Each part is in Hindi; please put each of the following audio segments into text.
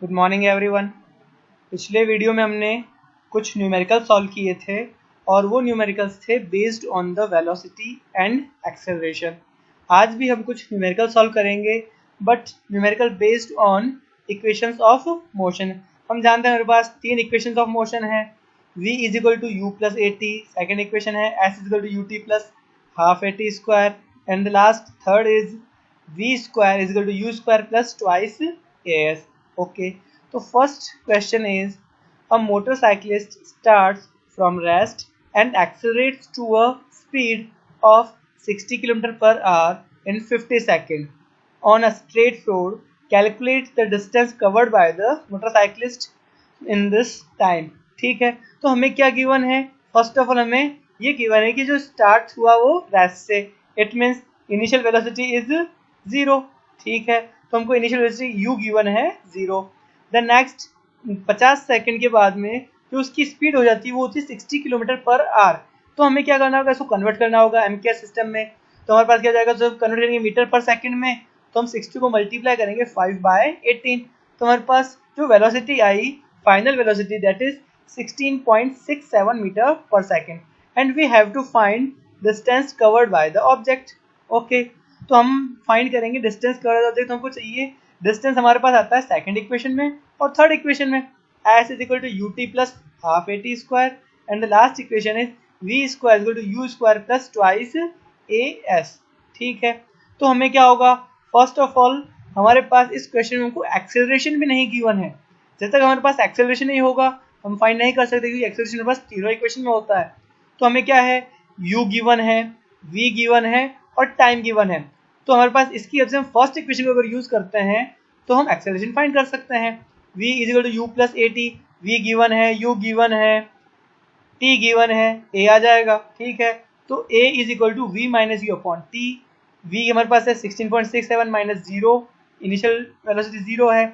Good morning everyone. पिछले वीडियो में हमने कुछ न्यूमेरिकल सॉल्व किए थे और वो न्यूमेरिकल्स थे based on the velocity and acceleration. आज भी हम कुछ न्यूमेरिकल सॉल्व करेंगे but numerical based on equations of motion. हम जानते हैं हमारे पास तीन इक्वेशंस ऑफ मोशन है। v is equal to u plus a t, second equation है s is equal to u t plus half a t square and the last third is v square is equal to u square plus twice as. Okay, so first question is, a motorcyclist starts from rest and accelerates to a speed of 60 km per hour in 50 seconds on a straight road. Calculate the distance covered by the motorcyclist in this time. ठीक है, तो हमें क्या गिवन है? फर्स्ट ऑफ ऑल हमें ये गिवन है कि जो स्टार्ट हुआ वो रेस्ट से, it means initial velocity is 0। ठीक है, तो हमको इनिशियल वेलोसिटी u गिवन है 0। द नेक्स्ट 50 सेकंड के बाद में जो उसकी स्पीड हो जाती है वो होती है 60 किलोमीटर पर आवर। तो हमें क्या करना होगा? इसको कन्वर्ट करना होगा एमकेएस सिस्टम में। तो हमारे पास क्या जाएगा? जब कन्वर्ट करेंगे मीटर पर सेकंड में तो हम 60 को मल्टीप्लाई करेंगे 5/18। तो हमारे पास जो वेलोसिटी आई, final velocity, that is 16.67 metre per second and we have to find distance covered by the object. Okay, तो हम फाइंड करेंगे डिस्टेंस कवर्ड ऑब्जेक्ट। हमको चाहिए डिस्टेंस, हमारे पास आता है सेकंड इक्वेशन में और थर्ड इक्वेशन में, s is equal to u t plus half a t square and the last equation is v square equal to u square plus twice a s. ठीक है, तो हमें क्या होगा? फर्स्ट ऑफ ऑल हमारे पास इस क्वेश्चन में हमको एक्सेलरेशन भी नहीं गिवन है। जब तक हमारे पास एक्सेलरेशन नहीं होगा हम फाइंड नहीं कर सकते, क्योंकि एक्सेलरेशन हमारे पास तीनों इक्वेशन में होता है। तो हमें क्या है? u गिवन है, v गिवन है और टाइम गिवन है। तो हमारे पास इसकी वजह से हम फर्स्ट इक्वेशन को अगर यूज करते हैं तो हम एक्सेलरेशन फाइंड कर सकते हैं। v is equal to u plus a t, v given है, u गिवन है, t गिवन है, a आ जाएगा। ठीक है, तो a is equal to v minus u upon t. v हमारे पास है 16.67 माइनस 0, इनिशियल वेलोसिटी 0 है,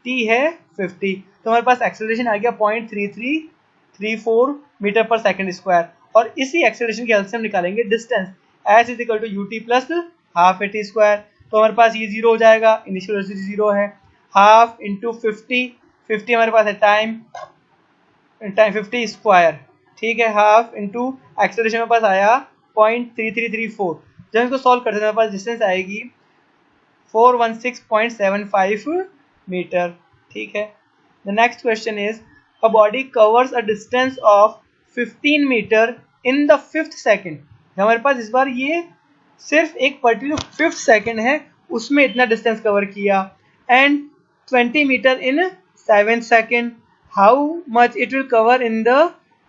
t है 50। तो हमारे पास एक्सेलरेशन आ गया 0.3334 मीटर पर सेकंड स्क्वायर। और इसी एक्सेलरेशन की हेल्प से हम निकालेंगे distance, s is equal to u t plus half a t square. तो हमारे पास ये 0 हो जाएगा, इनिशियल वेलोसिटी 0 है, हाफ इंटू 50 हमारे पास है टाइम 50 स्क्वायर। ठीक है, हाफ इंटू एक्सेलरेशन हमारे पास आया 0.3334। जब इसको सॉल्व करते हैं हमारे पास डिस्टेंस आएगी 416.75 मीटर। ठीक है, the next question is, a body covers a distance of 15 metre in the 5th second. हमारे पास इस बार ये सिर्फ एक पर्टिकुलर 5th सेकंड है, उसमें इतना डिस्टेंस कवर किया, and 20 metre in 7th second, how much it will cover in the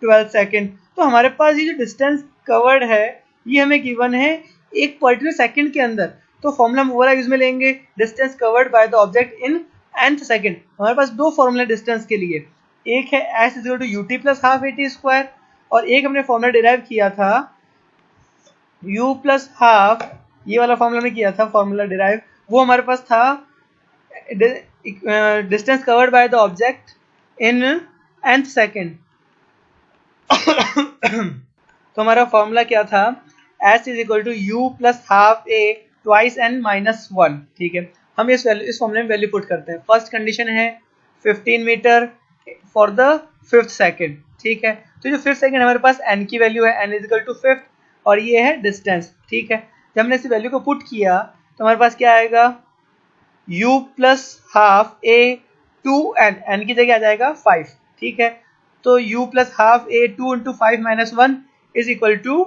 12th second. तो हमारे पास ये जो डिस्टेंस कवर्ड है ये हमें गिवन है एक पर्टिकुलर सेकंड के अंदर। तो फॉर्मूला हम ओवरऑल यूज में लेंगे, distance covered by the object in nth second. हमारे पास दो फॉर्मूला डिस्टेंस के लिए, एक है s is equal to u t plus half a t square और एक हमने फॉर्मूला डिराइव किया था u प्लस हाफ, ये वाला फॉर्मूला में किया था फॉर्मूला डिराइव, वो हमारे पास था distance covered by the object in nth second. तो हमारा फॉर्मूला क्या था? s is equal to u plus half a twice n minus 1। ठीक है, हम इस फॉर्मूले में वैल्यू पुट करते हैं। फर्स्ट कंडीशन है 15 metre for the 5th second. ठीक है, तो जो 5th सेकंड हमारे पास n की वैल्यू है, n is equal to 5th और ये है डिस्टेंस। ठीक है, जब हमने इस वैल्यू को पुट किया तो हमारे पास क्या आएगा? u plus half a 2n, n की जगह आ जाएगा 5। ठीक है, तो u plus half a 2 into 5 minus 1 is equal to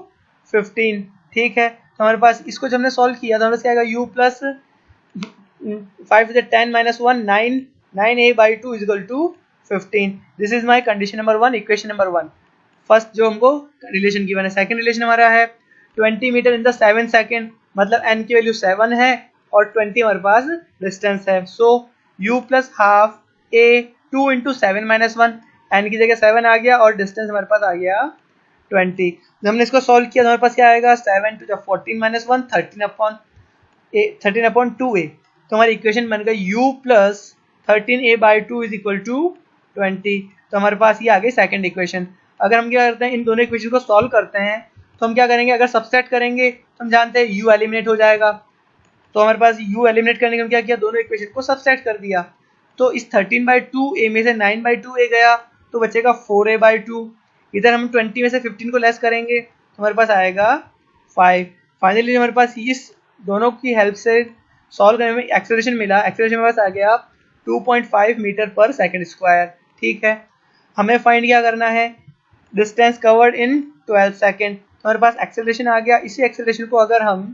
15। ठीक है, तो हमारे पास इसको जब हमने सॉल्व किया तो हमारे पास क्या आएगा? u plus 5 is 10 minus 1 9, 9a by 2 is equal to 15। This is my condition number 1, equation number 1। First जो हमको रिलेशन गिवन है। सेकंड रिलेशन हमारा है 20 metre in the 7th second, मतलब n की वैल्यू 7 है और 20 हमारे पास डिस्टेंस है। So u plus half a 2 into 7 minus 1, n की जगह 7 आ गया और डिस्टेंस हमारे पास आ गया 20। जब हमने इसको सॉल्व किया तो हमारे पास क्या आएगा? 7 to the 14 minus 1, 13 upon 2a। तो हमारी इक्वेशन बन गई u plus 13a by 2 is equal to 20। तो हमारे पास ये आ गई सेकंड इक्वेशन। अगर हम क्या करते हैं, इन दोनों इक्वेशन को सॉल्व करते हैं तो हम क्या करेंगे? अगर सबट्रैक्ट करेंगे तो हम जानते हैं u एलिमिनेट हो जाएगा। तो हमारे पास u एलिमिनेट करने के लिए क्या किया? दोनों इक्वेशन को सबट्रैक्ट कर दिया। तो इस 13/2 a में से 9/2 a गया तो बचेगा 4a/2। इधर हम 20 में से 15 को लेस करेंगे तो हमारे पास आएगा 5। फाइनली हमारे पास इस दोनों की हेल्प से सॉल्व करने में एक्सेलरेशन मिला। एक्सेलरेशन हमारे पास आ गया 2.5 मीटर पर सेकंड स्क्वायर। ठीक है, हमें फाइंड क्या करना है, डिस्टेंस कवर्ड इन 12 सेकंड। तो हमारे पास एक्सेलरेशन आ गया। इसी एक्सेलरेशन को अगर हम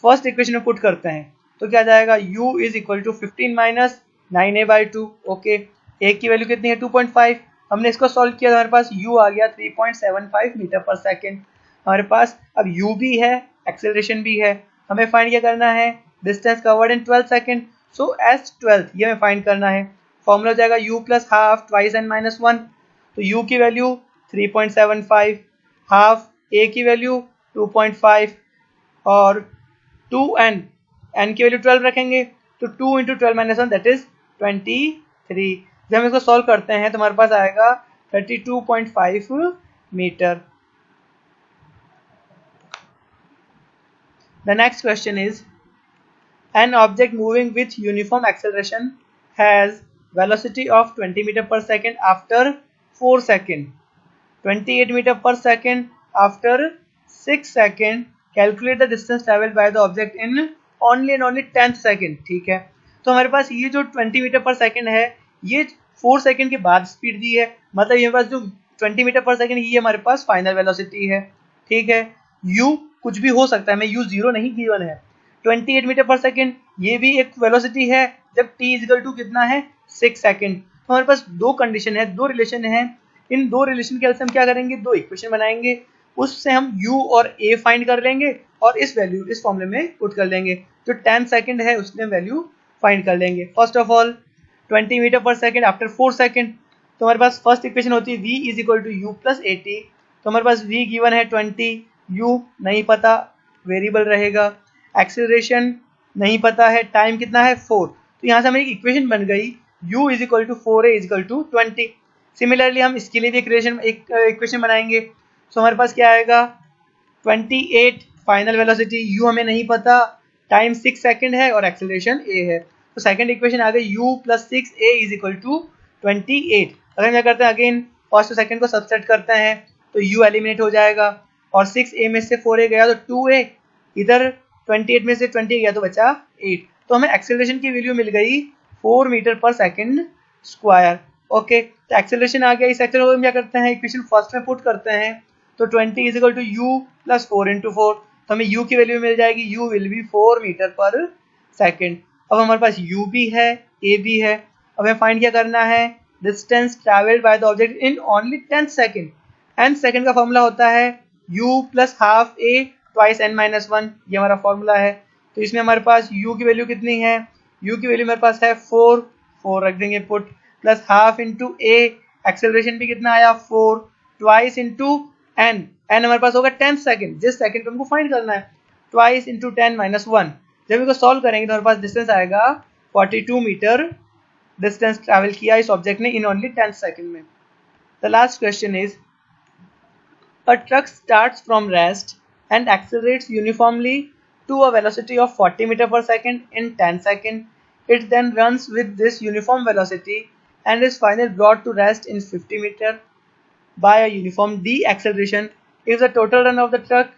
फर्स्ट इक्वेशन में पुट करते हैं तो क्या जाएगा, u is equal to 15 minus 9a/2। Okay, a की वैल्यू कितनी है 2.5। हमने इसको सॉल्व किया तो हमारे पास u आ गया 3.75 मीटर पर सेकंड। हमारे पास अब u भी है, एक्सेलरेशन भी है। हमें फाइंड क्या करना है, distance covered in 12 second. So s12 ये हमें फाइंड करना है। फॉर्मूला हो जाएगा u plus half twice n minus 1। तो u की वैल्यू 3.75, हाफ a की वैल्यू 2.5 और 2n, n की वैल्यू 12 रखेंगे तो 2 इंटू 12 माइनस 1 दैट इज 23। जब हम इसको सॉल्व करते हैं तो हमारे पास आएगा 32.5 metre. The next question is, an object moving with uniform acceleration has velocity of 20 meter per second after 4 seconds, 28 meter per second after 6 seconds. Calculate the distance traveled by the object in only and only 10th second. ठीक है, तो हमारे पास ये जो 20 मीटर पर सेकंड है ये 4 सेकंड के बाद स्पीड दी है, मतलब ये पास जो 20 मीटर पर सेकंड ये हमारे पास फाइनल वेलोसिटी है। ठीक है, u कुछ भी हो सकता है, हमें u 0 नहीं गिवन है। 28 मीटर पर सेकंड ये भी एक वेलोसिटी है जब t इक्वल टू कितना है 6 सेकंड। तो हमारे पास दो कंडीशन है, दो रिलेशन है। इन दो रिलेशन के हेल्प से हम क्या करेंगे, दो इक्वेशन बनाएंगे, उससे हम u और a फाइंड कर लेंगे और इस वैल्यू इस फॉर्मूले में पुट कर लेंगे। जो 10 सेकंड है उसमें वैल्यू फाइंड कर लेंगे। First of all 20 metre per second after 4 second, तो हमारे पास फर्स्ट इक्वेशन होती है v is equal to u plus 80। तो हमारे पास v गिवन है 20, u नहीं पता वेरिएबल रहेगा, एक्सेलरेशन नहीं पता है, टाइम कितना है 4। तो यहाँ से हमें एक इक्वेशन बन गई u is equal to 4a is equal to 20। Similarly हम इसके लिए भी एक इक्वेशन बनाएंगे। तो हमारे पास क्या आएगा 28 फाइनल वेलोसिटी, u हमें नहीं पता, टाइम 6 सेकंड है और एक्सेलरेशन a है। तो सेकंड इक्वेशन आ गई u plus 6a is equal to 28। अगर हम क्या करते हैं अगेन फर्स्ट और सेकंड को सबसेट करते हैं तो u एलिमिनेट हो जाएगा और 6a में से 4a गया तो 2a, इधर 28 में से 20 गया तो बचा 8। तो हमें एक्सेलरेशन की वैल्यू मिल गई 4 metre per second square. Okay, तो एक्सेलरेशन आ गया। इस एक्सेलरेशन को हम क्या करते हैं इक्वेशन फर्स्ट में पुट करते हैं तो 20 is equal to u plus 4 into 4। तो हमें u की वैल्यू मिल जाएगी, u will be 4 metre per second. अब हमारे पास u भी है a भी है। अब हमें फाइंड क्या करना है, distance travelled bye the object in only 10 second. n second का फॉर्मूला होता है u plus half a twice n minus 1, ये हमारा फॉर्मूला है। तो इसमें हमारे पास u की वैल्यू कितनी है, u की वैल्यू मेरे पास है 4 रख देंगे put, plus half into a, acceleration भी कितना आया 4, ट्वाइस इंटू n हमारे पास होगा 10 सेकंड, जिस सेकंड को हमको फाइंड करना है, ट्वाइस इंटू 10 माइनस 1। जब इसको सॉल्व करेंगे तो हमारे पास डिस्टेंस आएगा 42 मीटर डिस्टेंस ट्रैवल किया इस ऑब्जेक्ट ने इन ओनली 10 सेकंड में। The last question is, a truck starts from rest and accelerates uniformly to a velocity of 40 meter per second in 10 seconds. It then runs with this uniform velocity and is finally brought to rest in 50 meter by a uniform deceleration. If the total run of the truck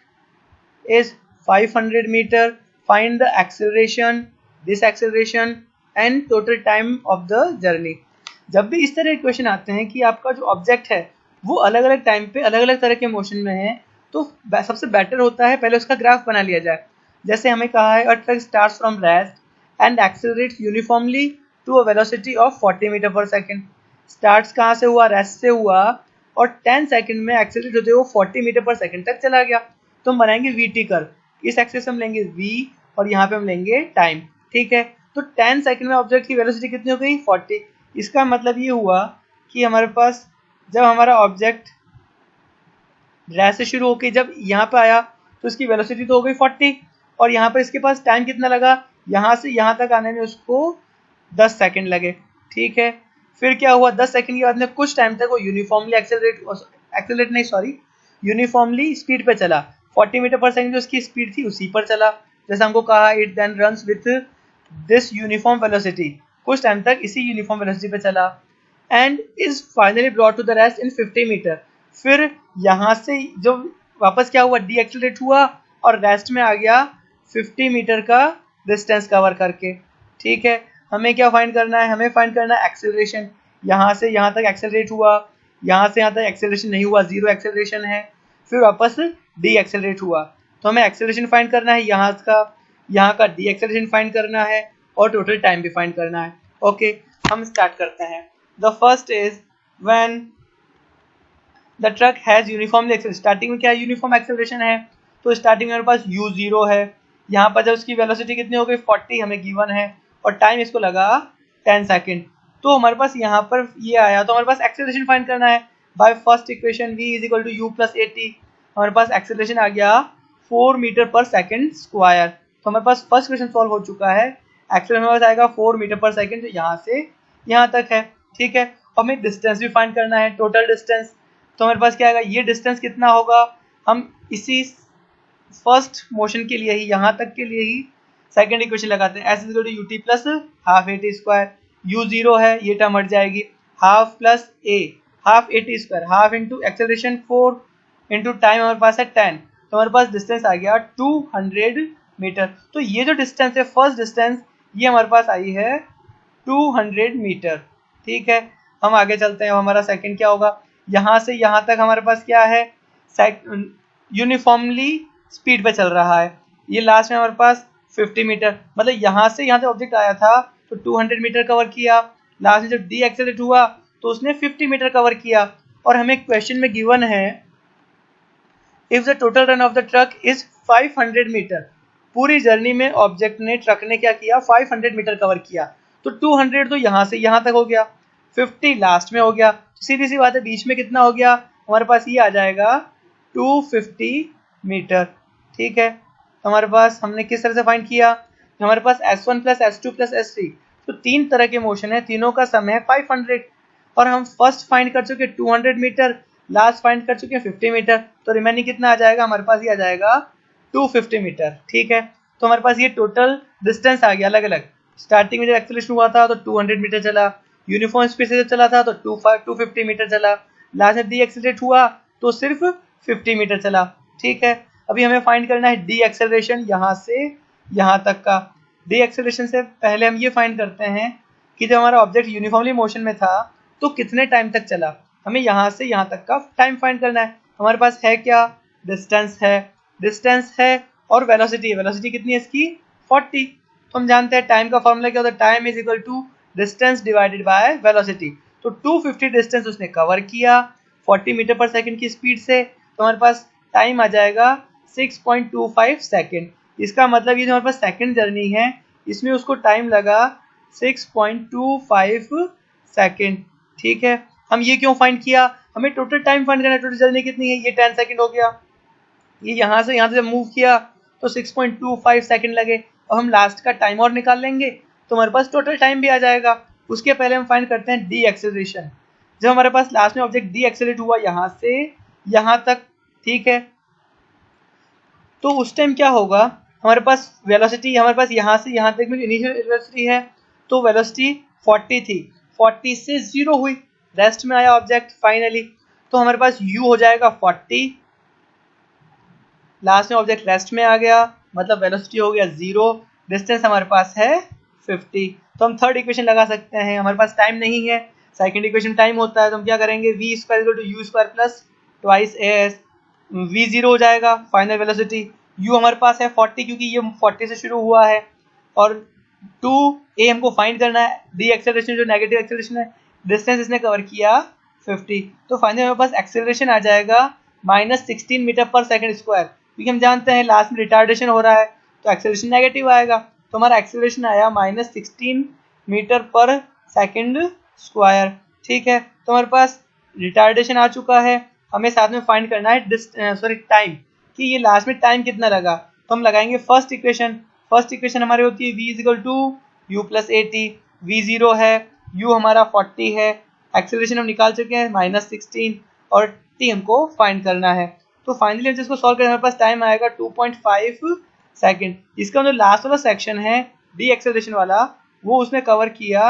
is 500 meter, find the acceleration, deceleration and total time of the journey. जब भी इस तरह के क्वेश्चन आते हैं कि आपका जो ऑब्जेक्ट है वो अलग अलग टाइम पे अलग अलग तरह के मोशन में है, तो सबसे बेटर होता है पहले उसका ग्राफ बना लिया जाए। जैसे हमें कहा है, a truck starts from rest and accelerates uniformly to a velocity of 40 metre per second. Starts कहाँ से हुआ, रेस्ट से हुआ, और 10 सेकंड में एक्सेलरेट होते हुए 40 मीटर पर सेकंड तक चला गया। तो हम बनाएंगे वीटी कर्व। इस एक्सिस हम लेंगे v और यहाँ पे हम लेंगे टाइम। ठीक है, तो 10 सेकंड में ऑब्जेक्ट की वेलोसिटी कितनी हो गई 40। इसका मतलब ये हुआ कि हमारे पास जब हमारा ऑब्जेक्ट रेस्ट से शुरू होकर जब यहाँ पे आया तो इसकी वेलोसिटी तो हो गई 40 और यहाँ पे इसके पास टाइम कितना लगा, यहाँ से यहाँ तक आने में उसको 10 सेकंड लगे। ठीक है, फिर क्या हुआ, 10 सेकंड के बाद में कुछ टाइम तक वो यूनिफॉर्मली स्पीड पे चला। 40 मीटर पर सेकंड जो उसकी स्पीड थी उसी पर चला। जैसे हमको कहा, it then runs with this uniform velocity. कुछ टाइम तक इसी यूनिफॉर्म वेलोसिटी पे चला and is finally brought to the rest in 50 metre. फिर यहाँ से जो वापस क्या हुआ, डी एक्सेलरेट हुआ और रेस्ट में आ गया 50 मीटर का डिस्टेंस कवर करके। ठीक है, हमें क्या फाइंड करना है, हमें फाइंड करना है एक्सेलरेशन। यहाँ से यहाँ तक एक्सेलरेट हुआ, यहाँ से यहाँ तक एक्सेलरेशन नहीं हुआ, जीरो एक्सेलरेशन है। फिर वापस डी एक्सेलरेट हुआ, तो हमें एक्सेलरेशन फाइंड करना है यहाँ का डी एक्सेलरेशन फाइंड करना है और टोटल टाइम भी फाइंड करना है। ओके, हम स्टार्ट करते हैं। The first is when the truck has uniformly accelerate. Starting में क्या यूनिफॉर्म एक्सेलरेशन है, तो स्टार्टिंग में हमारे पास u0 है। यहाँ पर जब उसकी वेलोसिटी कितनी हो गई 40 हमें गिवन है और टाइम इसको लगा 10 सेकेंड। तो हमारे पास यहाँ पर ये आया, तो हमारे पास एक्सेलरेशन फाइंड करना है by first equation v is equal to u plus at। हमारे पास एक्सेलरेशन आ गया 4 मीटर पर सेकेंड स्क्वायर। तो हमारे पास फर्स्ट क्वेश्चन सॉल्व हो चुका है। एक्सेलरेशन हमारे पास आएगा 4 मीटर पर सेकेंड, जो यहाँ से यहाँ तक है। ठीक है, हमें डिस्टेंस भी फाइंड करना है, टोटल डिस्टेंस। तो हमारे पास क्या आएगा, ये डिस्टेंस कितना होगा, हम इसी फर्स्ट मोशन के लिए ही, यहाँ तक के लिए ही सेकेंड इक्वेशन लगाते हैं। S is equal to u t plus half a t square. u0 है, ये टर्म हट जाएगी, half plus a, half a t square, half into acceleration 4 into time हमारे पास है 10। तो हमारे पास डिस्टेंस आ गया 200 मीटर। तो ये जो डिस्टेंस है, फर्स्ट डिस्टेंस, ये हमारे पास आई है 200 मीटर। ठीक है, हम आगे चलते हैं। हमारा सेकंड क्या होगा, यहाँ से यहाँ तक हमारे पास क्या है, यूनिफॉर्मली स्पीड पे चल रहा है। ये लास्ट में हमारे पास 50 मीटर, मतलब यहाँ से यहाँ तक ऑब्जेक्ट आया था तो 200 मीटर कवर किया। लास्ट में जब डी एक्सेलरेट हुआ तो उसने 50 मीटर कवर किया। और हमें क्वेश्चन में गिवन है if the total run of the truck is 500 metre. पूरी जर्नी में ऑब्जेक्ट ने, ट्रक ने क्या किया, 500 मीटर कवर किया। तो 200 तो यहाँ से यहाँ तक हो गया, 50 लास्ट में हो गया। तो सीधी सी बात है, बीच में कितना हो गया, हमारे पास ये आ जाएगा 250 मीटर। ठीक है, हमारे पास हमने किस तरह से फाइंड किया, हमारे पास S1 plus S2 plus S3, तो तीन तरह के मोशन है, तीनों का सम है 500 और हम फर्स्ट फाइंड कर चुके 200 मीटर, लास्ट फाइंड कर चुके 50 मीटर। तो रिमेनिंग कितना आ जाएगा, हमारे पास ये आ जाएगा 250 मीटर। ठीक है, तो हमारे पास ये टोटल डिस्टेंस आ गया अलग अलग। स्टार्टिंग में जब एक्सेलरेशन हुआ था तो 200 मीटर चला, यूनिफॉर्म स्पीड से चला था तो 250 मीटर चला, लास्ट में डी एक्सेलरेट हुआ तो सिर्फ 50 मीटर चला। ठीक है, अभी हमें फाइंड करना है डी एक्सेलरेशन, यहाँ से यहाँ तक का। डी एक्सेलरेशन से पहले हम ये फाइंड करते हैं कि जब हमारा ऑब्जेक्ट यूनिफॉर्मली मोशन में था तो कितने टाइम तक चला। हमें यहाँ से यहाँ तक का टाइम फाइंड करना है। हमारे पास है क्या, डिस्टेंस है और वेलोसिटी, वेलोसिटी कितनी है इसकी 40। तो हम जानते हैं टाइम का फॉर्मूला क्या होता है, time is equal to distance divided by velocity. तो 250 डिस्टेंस उसने कवर किया 40 मीटर पर सेकंड की स्पीड से, तो हमारे पास टाइम आ जाएगा 6.25 सेकेंड। इसका मतलब ये जो हमारे पास सेकंड जर्नी है इसमें उसको टाइम लगा 6.25 सेकेंड। ठीक है, हम ये क्यों फाइंड किया, हमें टोटल टाइम फाइंड करना है, टोटल जर्नी कितनी है, ये 10 सेकेंड हो गया। ये यहाँ से जब मूव किया तो 6.25 सेकेंड लगे। अब हम लास्ट का टाइम और निकाल लेंगे तो हमारे पास टोटल टाइम भी आ जाएगा। उसके पहले हम फाइंड करते हैं डी एक्सेलरेशन। जब हमारे पास लास्ट में ऑब्जेक्ट डी एक्सेलरेट हुआ यहाँ से यहाँ तक, ठीक है, तो उस टाइम क्या होगा, हमारे पास वेलोसिटी, हमारे पास यहाँ से यहाँ तक में इनिशियल वेलोसिटी है तो वेलोसिटी 40 थी, 40 से 0 हुई, रेस्ट में आया ऑब्जेक्ट फाइनली। तो हमारे पास u हो जाएगा 40, लास्ट में ऑब्जेक्ट रेस्ट में आ गया, मतलब वेलोसिटी हो गया 0, डिस्टेंस हमारे पास है 50। तो हम थर्ड इक्वेशन लगा सकते हैं, हमारे पास टाइम नहीं है, सेकंड इक्वेशन टाइम होता है, तो हम क्या करेंगे, v square equal to u square plus twice as, v 0 हो जाएगा फाइनल वेलोसिटी। u हमारे पास है 40 क्योंकि ये 40 से शुरू हुआ है, और 2a हमको फाइंड करना है, डी एक्सेलरेशन जो नेगेटिव एक्सेलरेशन है, डिस्टेंस इसने कवर किया 50। तो फाइनली हमारे पास एक्सेलरेशन आ जाएगा -16 मीटर पर सेकंड स्क्वायर, क्योंकि हम जानते हैं लास्ट में रिटार्डेशन हो रहा है तो एक्सेलरेशन नेगेटिव आएगा। तो हमारा एक्सेलरेशन आया -16 मीटर पर सेकंड स्क्वायर। ठीक है, तो हमारे पास रिटार्डेशन आ चुका है, हमें साथ में फाइंड करना है टाइम, कि ये लास्ट में टाइम कितना लगा। तो हम लगाएंगे फर्स्ट इक्वेशन हमारी होती है v equal to u plus a t, v 0 है, u हमारा 40 है, एक्सेलरेशन हम निकाल चुके हैं -16 और t हमको फाइंड करना है। तो फाइनली हम जिसको सॉल्व करें हमारे पास टाइम आएगा 2.5 सेकेंड। इसका जो लास्ट वाला सेक्शन है डी एक्सेलरेशन वाला, वो उसने कवर किया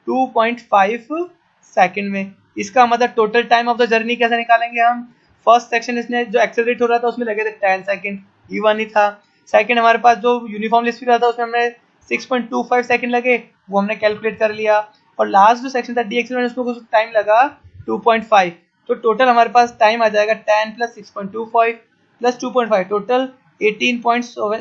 2.5 सेकंड में। इसका मतलब total time of the journey कैसे निकालेंगे हम? फर्स्ट सेक्शन इसने जो एक्सेलरेट हो रहा था उसमें लगे थे 10 सेकंड, E1 ही था। सेकंड हमारे पास जो यूनिफॉर्मली स्पीड रहा था उसमें हमें 6.25 सेकंड लगे, वो हमने कैलकुलेट कर लिया। और लास्ट जो सेक्शन था डीएक्सेलरेशन, उसमें कुछ टाइम लगा 2.5। तो टोटल हमारे पास टाइम आ जाएगा 10 + 6.25 + 2.5, टोटल 18.7